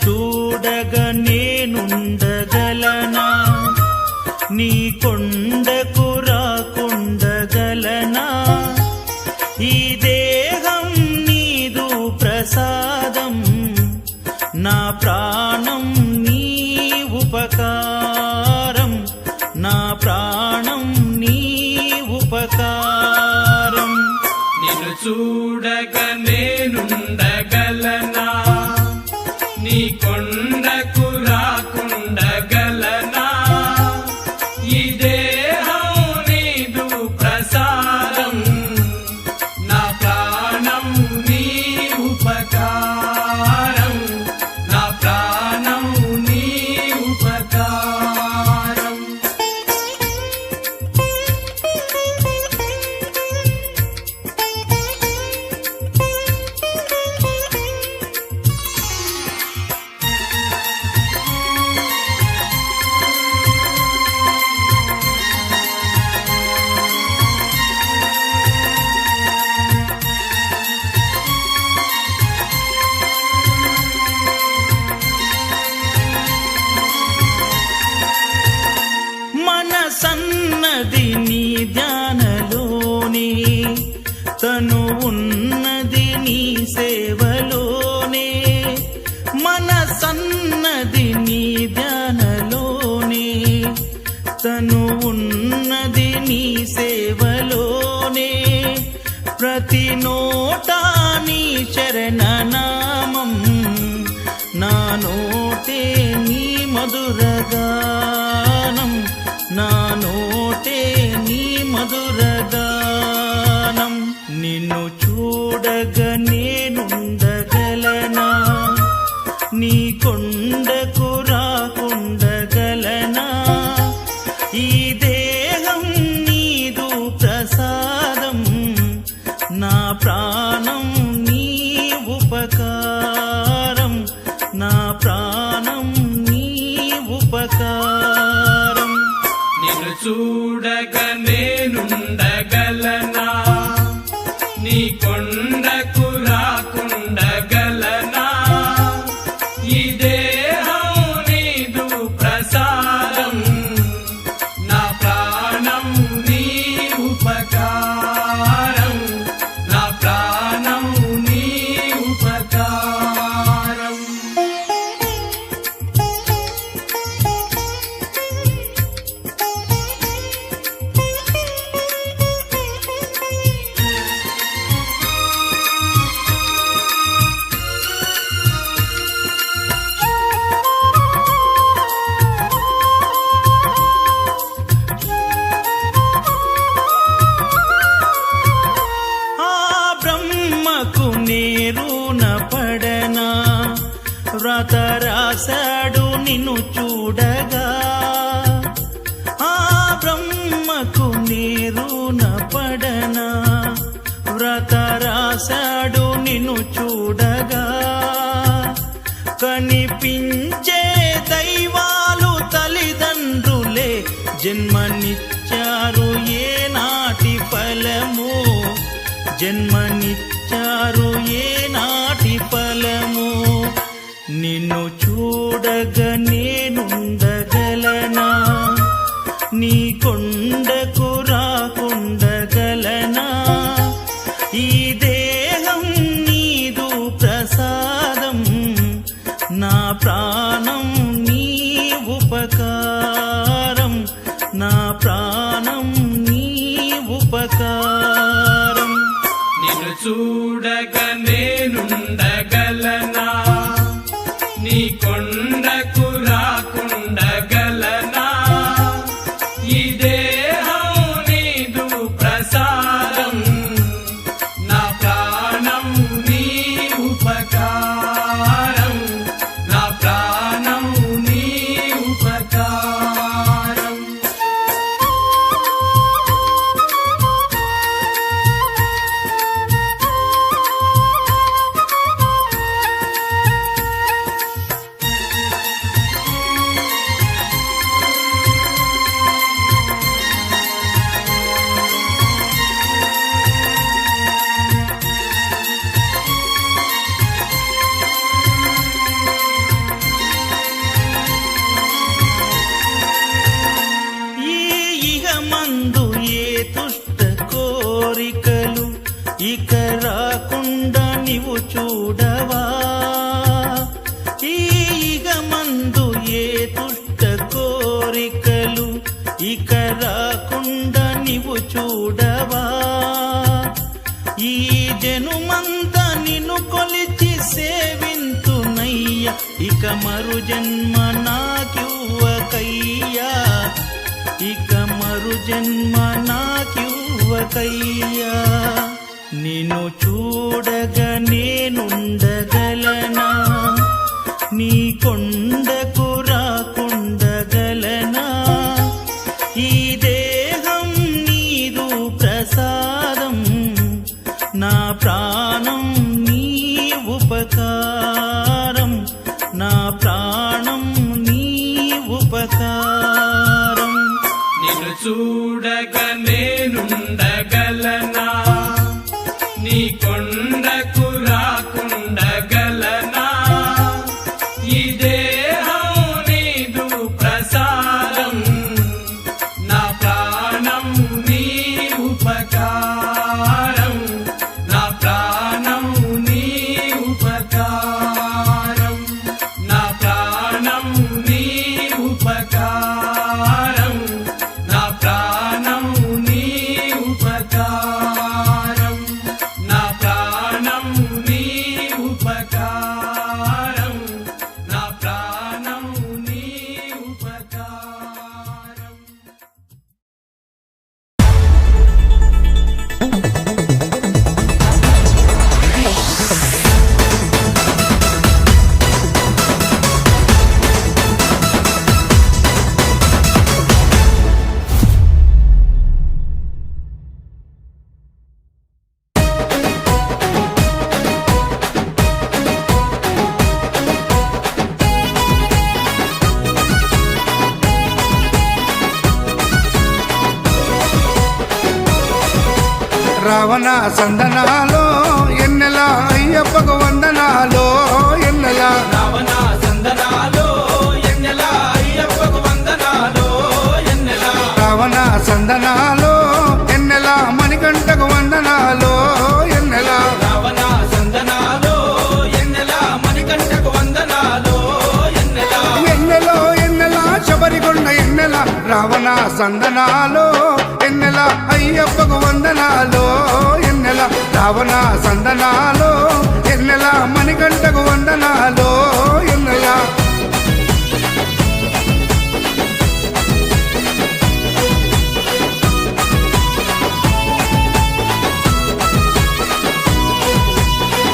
చూడగా నేనుండగలనా, నీ కొండకు రాకుండగలనా. ఈ దేహం నీదు ప్రసాదం, నా ప్రాణం నీ ఉపకారం, నా ప్రాణం నీ ఉపకారం. నిన్ను చూడగా నేనుండగలనా, నీ కొండకు రాకుండగలనా. ఈ దేహం నీదు ప్రసాదం, నా ప్రాణం నీ ఉపకారం, నా ప్రాణం నీ ఉపకారం. సన్నది నీ ధ్యానలోనే, తను ఉన్నది నీ సేవలోనే. మనసన్నది నీ ధ్యానలోనే, తను ఉన్నది నీ సేవలోనే. ప్రతి నోటా నీ చరణనామం, నా నోటే నీ మధురగానం, నా నోటే నీ మధురగానం. నిన్ను చూడగా నేనుండగలనా, నీ కొండకు రాకుండగలనా. ఈ దేహం నీదు ప్రసాదం, నా ప్రాణం నీ ఉపకారం, నా ప్రాణం నీ ఉపకారం. నిన్ను చూడగా నేనుండగలనా, నీ కొండకు రాకుండగలనా. ఈ దేహం నీదు ప్రసాదం, నా ప్రాణం నీ ఉపకారం, నా ప్రాణం నీ ఉపకారం. నేరున పడనా, వ్రత రాశాడు నిన్ను చూడగా. ఆ బ్రహ్మకు నేరున పడనా, వ్రత రాశాడు నిన్ను చూడగా. కనిపించే దైవాలు తల్లిదండ్రులే, జన్మనిచ్చారు ఏనాటి ఫలము, జన్మనిచ్చారు ఏనాటి ఫలము. నిన్ను చూడగా నేనుండగలనా, నీ కొండకు రాకుండగలనా. ఈ దేహం నీదు ప్రసాదం, నా ప్రాణం నీ ఉపకారం, నా ప్రాణం నీ ఉపకారం. నిన్ను చూడగా నేనుండగలనా, నీ కొండకు రాకుండగలనా. ఈ దేహం నీదు ప్రసాదం, నా ప్రాణం నీ ఉపకారం, నా ప్రాణం నీ ఉపకారం. ఇక రాకుండా నీవు చూడవా ఈ జనుమంతా నిన్ను కొలిచి సేవింతునయ్య ఇక మరు జన్మ నాకివ్వకయ్యా ఇక మరు జన్మ నాకివ్వకయ్యా నిన్ను చూడగా నేనుండగలనా నీ కొండకు రాకుండగలనా ఈ దేహం నీదు ప్రసాదం నా ప్రాణం నీ ఉపకారం నా ప్రాణం నీ ఉపకారం నిన్ను చూడగా నేనుండగలనా నీ కొండకు రాకుండగలనా ఈ దేహం నీదు ప్రసాదం నా ప్రాణం నీ ఉపకారం నా ప్రాణం నీ ఉపకారం నా ప్రాణం నీ ఉపకారం నా ప్రాణం నీ ఉపకారం నా ప్రాణం నీ ఉపకారం నా ప్రాణం నీ ఉపకారం రావణ సందనాలో ఎన్నెల అయ్యప్పకు వందనాలో ఎన్నెల రావణ సందనాలో ఎన్నెల అయ్యప్పకు వందనాలో ఎన్నెల రావణ సందనాలో ఎన్నెల మణికంఠకు వందనాలో ఎన్నెల రావణ సందనాలో ఎన్నెల మణికంఠకు వందనాలో ఎన్నెల ఎన్నెలో ఎన్నెల శబరికొండ ఎన్నెల రావణ సందనాలో ఎన్నెల అయ్యప్పకు వందనాలో ఎన్నెల రావణ సందనాలో ఎన్నెల మణికంఠకు వందనాలో ఎన్నెల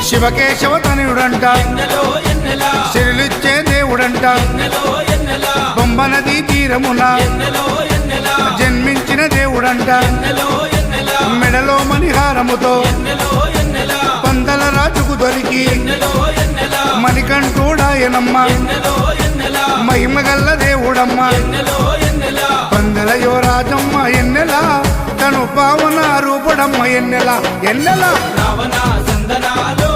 శివకేశవ తనయుడంట ఎన్నెలో ఎన్నెల సిరులిచ్చే దేవుడంట ఎన్నెలో ఎన్నెల బొమ్మ నదీ తీరమున ఎన్నెలో ఎన్నెల జన్మించిన దేవుడంట ఎన్నెలో ఎన్నెల మెడలో మణిహారముతో ఎన్నెలో ఎన్నెల పందల రాజుకు దొరికి ఎన్నెలో ఎన్నెల మణికంఠుడాయనమ్మ ఎన్నెలో ఎన్నెల మహిమగల్ల దేవుడమ్మ ఎన్నెలో ఎన్నెల పందల యువరాజమ్మ ఎన్నెల తను పావన రూపుడమ్మ ఎన్నెల ఎన్నెల రావణ సందనాలో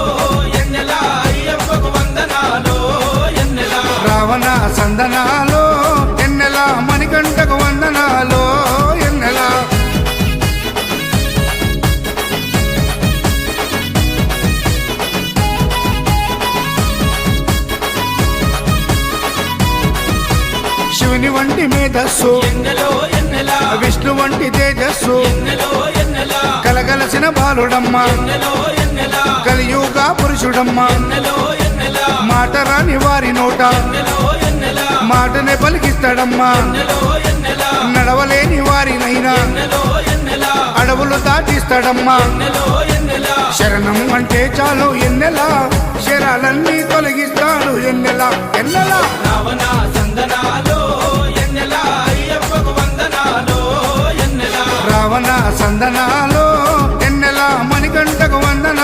ఎన్నెల అయ్యప్పకు వందనాలో ఎన్నెల రావణ సందనాలో ఎన్నెల మణికంఠకు వందనాలో ఎన్నెల శివుని వంటి మేధస్సు ఎన్నెలో ఎన్నెల విష్ణు వంటి తేజస్సు ఎన్నెలో ఎన్నెల కలగలసిన బాలుడమ్మ ఎన్నెలో ఎన్నెల కలియుగ పురుషుడమ్మ ఎన్నెలో ఎన్నెల మాట రాని వారి నోట ఎన్నెలో ఎన్నెల మాటనే పలికిస్తాడమ్మా ఎన్నెలో ఎన్నెల నడవలేని వారినైనా ఎన్నెలో ఎన్నెల అడవులు దాటిస్తాడమ్మా ఎన్నెలో ఎన్నెల శరణం అంటే చాలు ఎన్నెల శరాలన్నీ తొలగిస్తాడు ఎన్నెల ఎన్నెల రావణ సందనాలో ఎన్నెల అయ్యప్పకు వందనాలో ఎన్నెల రావణ సందనాలో ఎన్నెల మణికంఠకు వందన